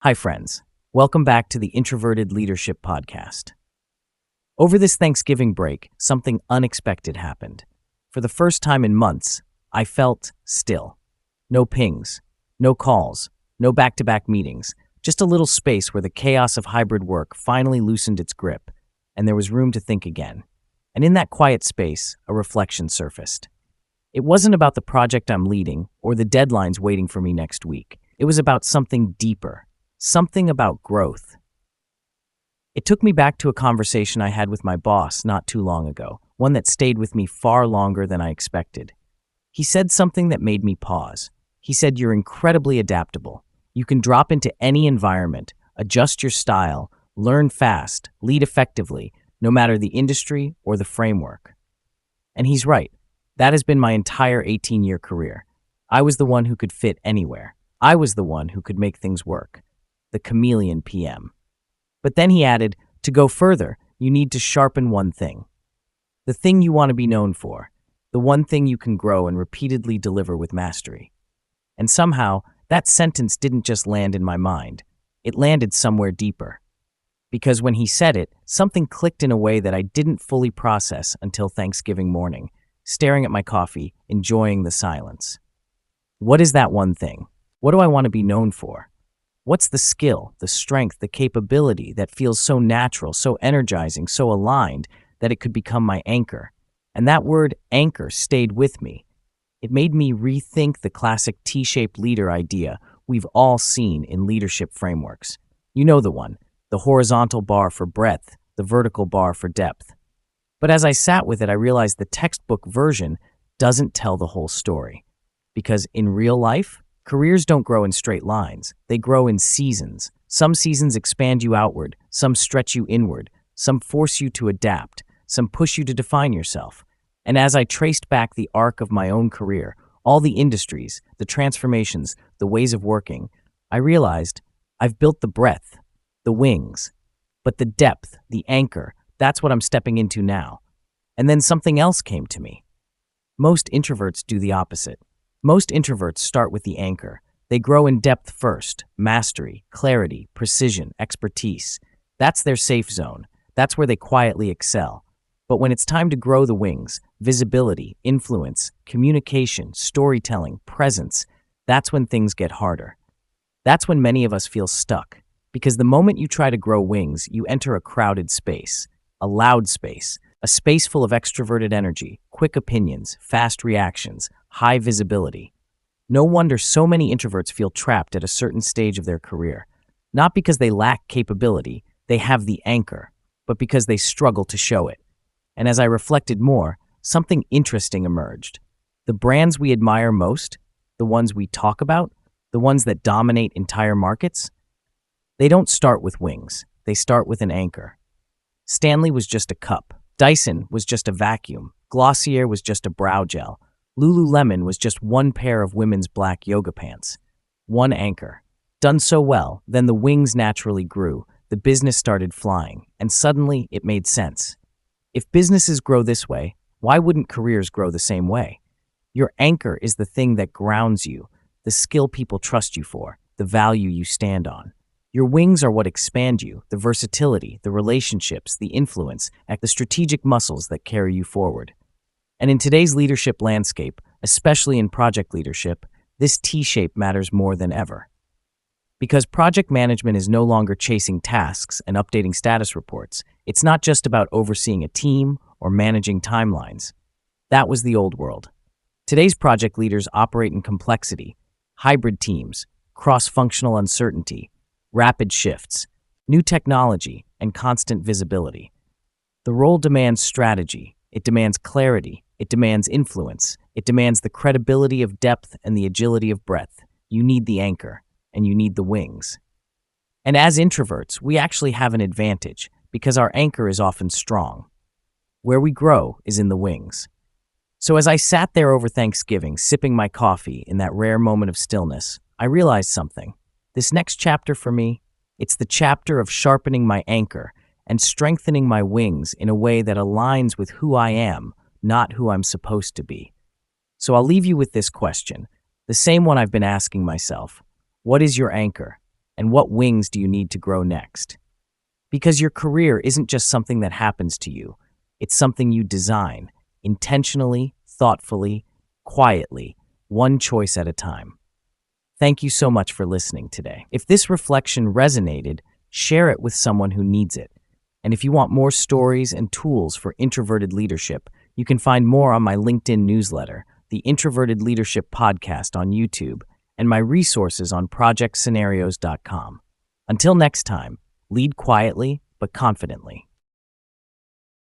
Hi, friends. Welcome back to the Introverted Leadership Podcast. Over this Thanksgiving break, something unexpected happened. For the first time in months, I felt still. No pings, no calls, no back-to-back meetings, just a little space where the chaos of hybrid work finally loosened its grip, and there was room to think again. And in that quiet space, a reflection surfaced. It wasn't about the project I'm leading or the deadlines waiting for me next week. It was about something deeper. Something about growth. It took me back to a conversation I had with my boss not too long ago, one that stayed with me far longer than I expected. He said something that made me pause. He said, "You're incredibly adaptable. You can drop into any environment, adjust your style, learn fast, lead effectively, no matter the industry or the framework." And he's right. That has been my entire 18-year career. I was the one who could fit anywhere. I was the one who could make things work. The chameleon PM. But then he added, to go further, you need to sharpen one thing. The thing you want to be known for. The one thing you can grow and repeatedly deliver with mastery. And somehow, that sentence didn't just land in my mind. It landed somewhere deeper. Because when he said it, something clicked in a way that I didn't fully process until Thanksgiving morning, staring at my coffee, enjoying the silence. What is that one thing? What do I want to be known for? What's the skill, the strength, the capability that feels so natural, so energizing, so aligned that it could become my anchor? And that word anchor stayed with me. It made me rethink the classic T-shaped leader idea we've all seen in leadership frameworks. You know the one, the horizontal bar for breadth, the vertical bar for depth. But as I sat with it, I realized the textbook version doesn't tell the whole story. Because in real life, careers don't grow in straight lines. They grow in seasons. Some seasons expand you outward, some stretch you inward, some force you to adapt, some push you to define yourself. And as I traced back the arc of my own career, all the industries, the transformations, the ways of working, I realized I've built the breadth, the wings, but the depth, the anchor, that's what I'm stepping into now. And then something else came to me. Most introverts do the opposite. Most introverts start with the anchor. They grow in depth first, mastery, clarity, precision, expertise. That's their safe zone. That's where they quietly excel. But when it's time to grow the wings, visibility, influence, communication, storytelling, presence, that's when things get harder. That's when many of us feel stuck. Because the moment you try to grow wings, you enter a crowded space, a loud space, a space full of extroverted energy, quick opinions, fast reactions, high visibility. No wonder so many introverts feel trapped at a certain stage of their career. Not because they lack capability, they have the anchor, but because they struggle to show it. And as I reflected more, something interesting emerged. The brands we admire most, the ones we talk about, the ones that dominate entire markets, they don't start with wings, they start with an anchor. Stanley was just a cup. Dyson was just a vacuum. Glossier was just a brow gel. Lululemon was just one pair of women's black yoga pants. One anchor. Done so well, then the wings naturally grew, the business started flying, and suddenly it made sense. If businesses grow this way, why wouldn't careers grow the same way? Your anchor is the thing that grounds you, the skill people trust you for, the value you stand on. Your wings are what expand you, the versatility, the relationships, the influence, and the strategic muscles that carry you forward. And in today's leadership landscape, especially in project leadership, this T-shape matters more than ever. Because project management is no longer chasing tasks and updating status reports. It's not just about overseeing a team or managing timelines. That was the old world. Today's project leaders operate in complexity, hybrid teams, cross-functional uncertainty, rapid shifts, new technology, and constant visibility. The role demands strategy, it demands clarity, it demands influence, it demands the credibility of depth and the agility of breadth. You need the anchor, and you need the wings. And as introverts, we actually have an advantage because our anchor is often strong. Where we grow is in the wings. So as I sat there over Thanksgiving, sipping my coffee in that rare moment of stillness, I realized something. This next chapter for me, it's the chapter of sharpening my anchor and strengthening my wings in a way that aligns with who I am, not who I'm supposed to be. So I'll leave you with this question, the same one I've been asking myself. What is your anchor? And what wings do you need to grow next? Because your career isn't just something that happens to you, it's something you design, intentionally, thoughtfully, quietly, one choice at a time. Thank you so much for listening today. If this reflection resonated, share it with someone who needs it. And if you want more stories and tools for introverted leadership, you can find more on my LinkedIn newsletter, the Introverted Leadership Podcast on YouTube, and my resources on projectscenarios.com. Until next time, lead quietly but confidently.